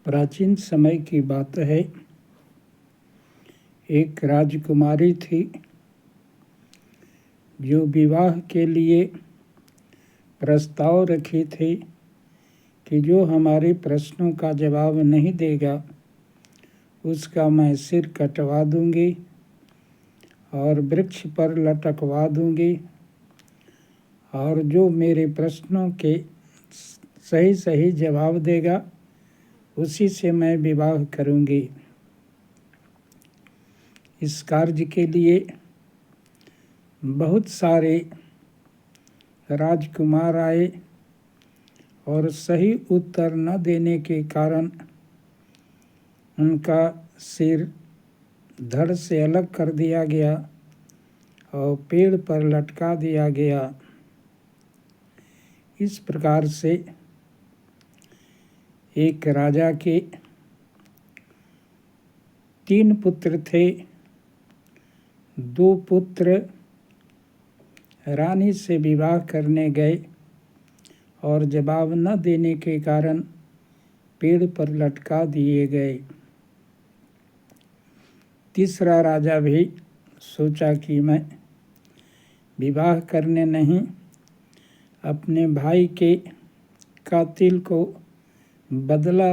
प्राचीन समय की बात है। एक राजकुमारी थी जो विवाह के लिए प्रस्ताव रखी थी कि जो हमारे प्रश्नों का जवाब नहीं देगा उसका मैं सिर कटवा दूंगी और वृक्ष पर लटकवा दूंगी, और जो मेरे प्रश्नों के सही सही जवाब देगा उसी से मैं विवाह करूंगी। इस कार्य के लिए बहुत सारे राजकुमार आए और सही उत्तर न देने के कारण उनका सिर धड़ से अलग कर दिया गया और पेड़ पर लटका दिया गया। इस प्रकार से एक राजा के 3 पुत्र थे। 2 पुत्र रानी से विवाह करने गए और जवाब न देने के कारण पेड़ पर लटका दिए गए। तीसरा राजा भी सोचा कि मैं विवाह करने नहीं, अपने भाई के कातिल को बदला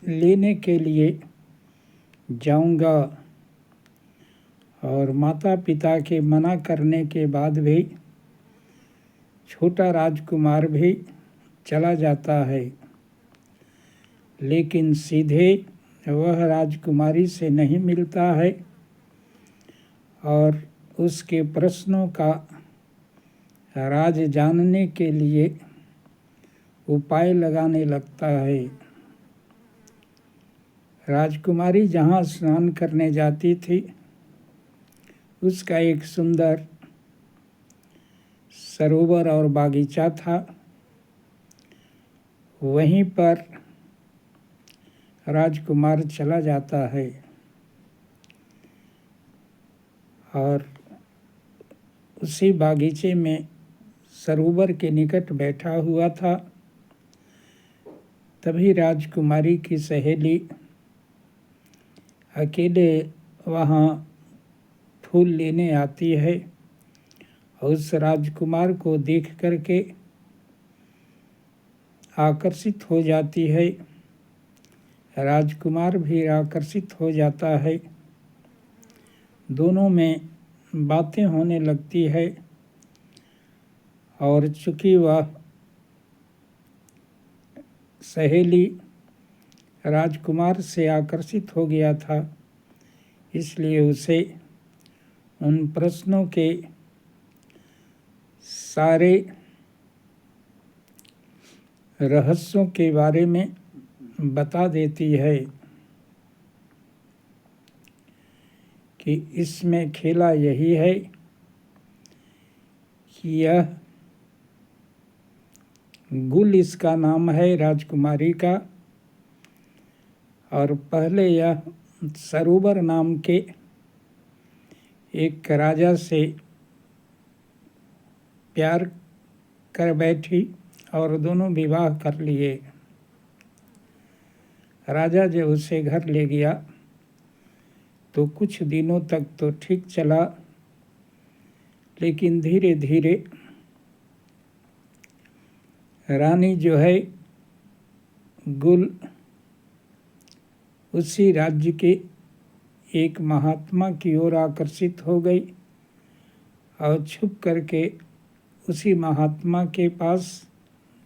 लेने के लिए जाऊंगा। और माता पिता के मना करने के बाद भी छोटा राजकुमार भी चला जाता है, लेकिन सीधे वह राजकुमारी से नहीं मिलता है और उसके प्रश्नों का राज जानने के लिए उपाय लगाने लगता है। राजकुमारी जहाँ स्नान करने जाती थी उसका एक सुंदर सरोवर और बागीचा था। वहीं पर राजकुमार चला जाता है और उसी बागीचे में सरोवर के निकट बैठा हुआ था। तभी राजकुमारी की सहेली अकेले वहाँ फूल लेने आती है और उस राजकुमार को देख करके आकर्षित हो जाती है। राजकुमार भी आकर्षित हो जाता है। दोनों में बातें होने लगती है और चूंकि वह सहेली राजकुमार से आकर्षित हो गया था इसलिए उसे उन प्रश्नों के सारे रहस्यों के बारे में बता देती है कि इसमें खेला यही है कि यह गुल इसका नाम है राजकुमारी का, और पहले यह सरोवर नाम के एक राजा से प्यार कर बैठी और दोनों विवाह कर लिए। राजा जब उसे घर ले गया तो कुछ दिनों तक तो ठीक चला, लेकिन धीरे धीरे रानी जो है गुल उसी राज्य के एक महात्मा की ओर आकर्षित हो गई और छुप करके उसी महात्मा के पास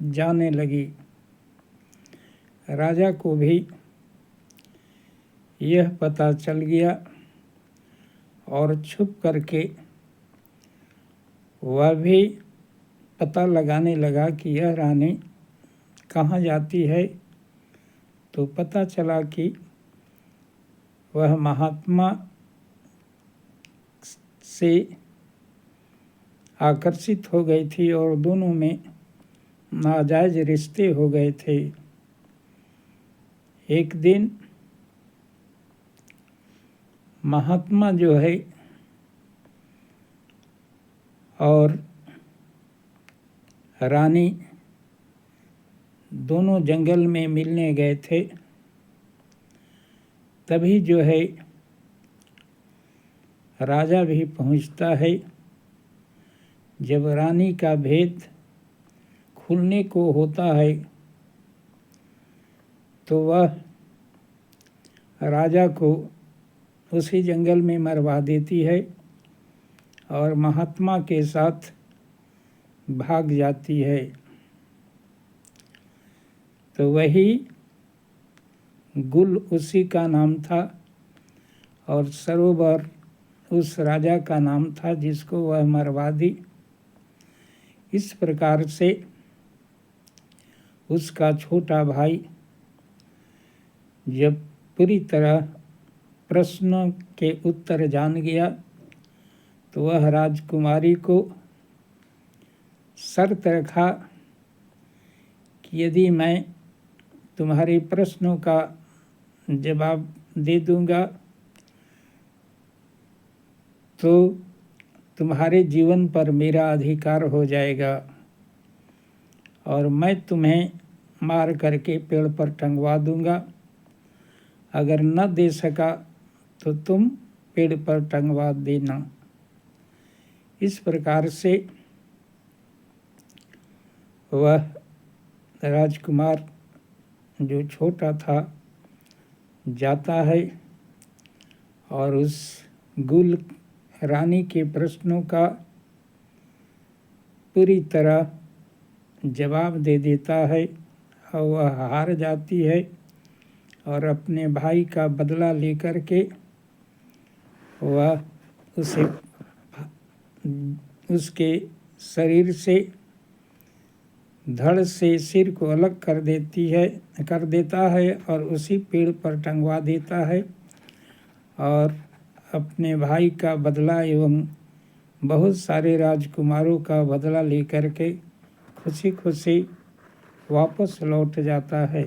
जाने लगी। राजा को भी यह पता चल गया और छुप करके वह भी पता लगाने लगा कि यह रानी कहाँ जाती है। तो पता चला कि वह महात्मा से आकर्षित हो गई थी और दोनों में नाजायज रिश्ते हो गए थे। एक दिन महात्मा जो है और रानी दोनों जंगल में मिलने गए थे, तभी जो है राजा भी पहुंचता है। जब रानी का भेद खुलने को होता है तो वह राजा को उसी जंगल में मरवा देती है और महात्मा के साथ भाग जाती है। तो वही गुल उसी का नाम था और सरोवर उस राजा का नाम था जिसको वह मरवा दी। इस प्रकार से उसका छोटा भाई जब पूरी तरह प्रश्नों के उत्तर जान गया तो वह राजकुमारी को शर्त रखा कि यदि मैं तुम्हारे प्रश्नों का जवाब दे दूंगा तो तुम्हारे जीवन पर मेरा अधिकार हो जाएगा और मैं तुम्हें मार करके पेड़ पर टंगवा दूंगा। अगर न दे सका तो तुम पेड़ पर टंगवा देना। इस प्रकार से वह राजकुमार जो छोटा था जाता है और उस गुल रानी के प्रश्नों का पूरी तरह जवाब दे देता है और वह हार जाती है और अपने भाई का बदला लेकर के वह उसके शरीर से धड़ से सिर को अलग कर देता है और उसी पेड़ पर टंगवा देता है और अपने भाई का बदला एवं बहुत सारे राजकुमारों का बदला लेकर के खुशी खुशी वापस लौट जाता है।